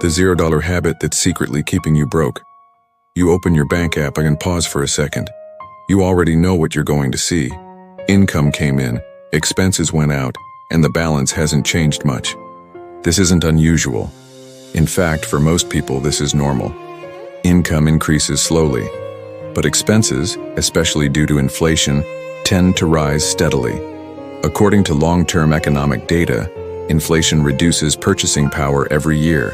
The $0 habit that's secretly keeping you broke. You open your bank app and pause for a second. You already know what you're going to see. Income came in, expenses went out, and the balance hasn't changed much. This isn't unusual. In fact, for most people, this is normal. Income increases slowly, but expenses, especially due to inflation, tend to rise steadily. According to long-term economic data, inflation reduces purchasing power every year.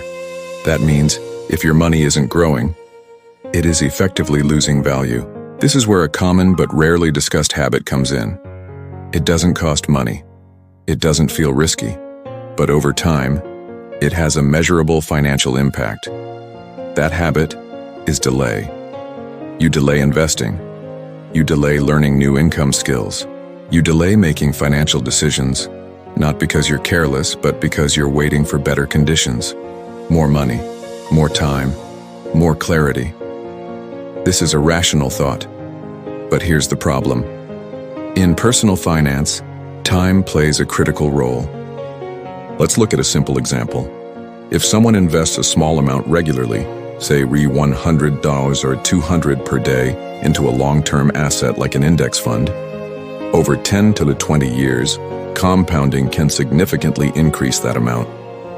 That means, if your money isn't growing, it is effectively losing value. This is where a common but rarely discussed habit comes in. It doesn't cost money. It doesn't feel risky. But over time, it has a measurable financial impact. That habit is delay. You delay investing. You delay learning new income skills. You delay making financial decisions, not because you're careless, but because you're waiting for better conditions. More money, more time, more clarity. This is a rational thought. But here's the problem. In personal finance, time plays a critical role. Let's look at a simple example. If someone invests a small amount regularly, say $100 or $200 per day, into a long-term asset like an index fund, over 10 to 20 years, compounding can significantly increase that amount.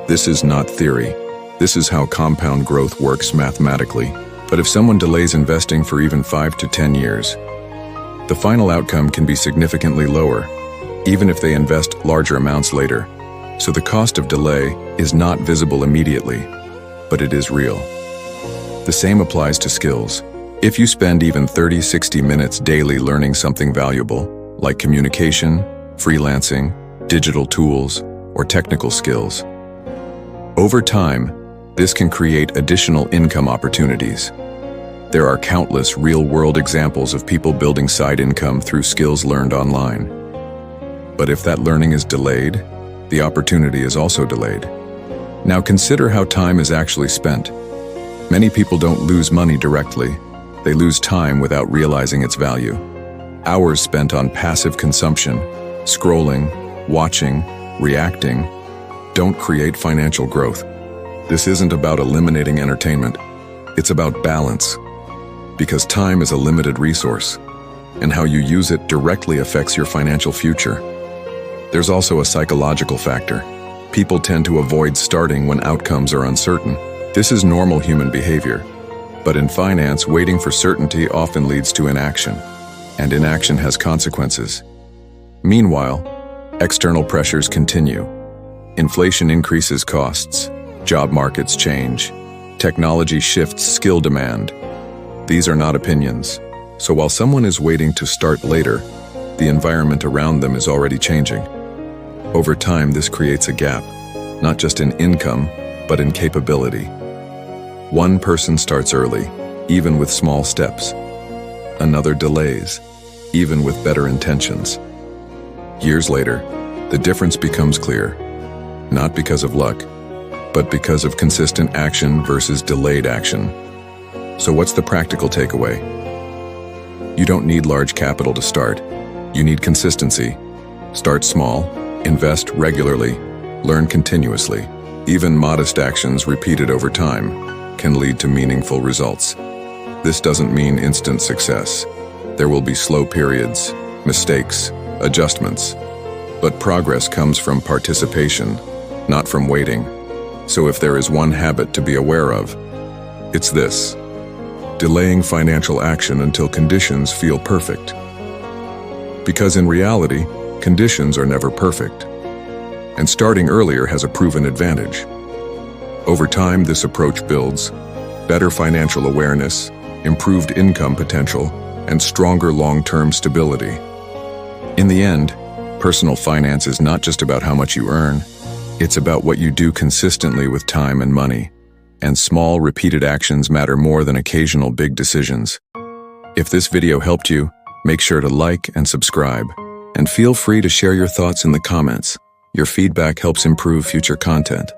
This is not theory. This is how compound growth works mathematically. But if someone delays investing for even 5 to 10 years, the final outcome can be significantly lower, even if they invest larger amounts later. So the cost of delay is not visible immediately, but it is real. The same applies to skills. If you spend even 30-60 minutes daily learning something valuable, like communication, freelancing, digital tools, or technical skills, over time, this can create additional income opportunities. There are countless real-world examples of people building side income through skills learned online. But if that learning is delayed, the opportunity is also delayed. Now consider how time is actually spent. Many people don't lose money directly. They lose time without realizing its value. Hours spent on passive consumption, scrolling, watching, reacting, don't create financial growth. This isn't about eliminating entertainment. It's about balance. Because time is a limited resource, and how you use it directly affects your financial future. There's also a psychological factor. People tend to avoid starting when outcomes are uncertain. This is normal human behavior. But in finance, waiting for certainty often leads to inaction, and inaction has consequences. Meanwhile, external pressures continue. Inflation increases costs. Job markets change. Technology shifts skill demand. These are not opinions. So while someone is waiting to start later, the environment around them is already changing. Over time, this creates a gap, not just in income, but in capability. One person starts early, even with small steps. Another delays, even with better intentions. Years later, the difference becomes clear, not because of luck, but because of consistent action versus delayed action. So what's the practical takeaway? You don't need large capital to start. You need consistency. Start small, invest regularly, learn continuously. Even modest actions repeated over time can lead to meaningful results. This doesn't mean instant success. There will be slow periods, mistakes, adjustments. But progress comes from participation, not from waiting. So if there is one habit to be aware of, it's this: delaying financial action until conditions feel perfect. Because in reality, conditions are never perfect. And starting earlier has a proven advantage. Over time, this approach builds better financial awareness, improved income potential, and stronger long-term stability. In the end, personal finance is not just about how much you earn. It's about what you do consistently with time and money. And small, repeated actions matter more than occasional big decisions. If this video helped you, make sure to like and subscribe. And feel free to share your thoughts in the comments. Your feedback helps improve future content.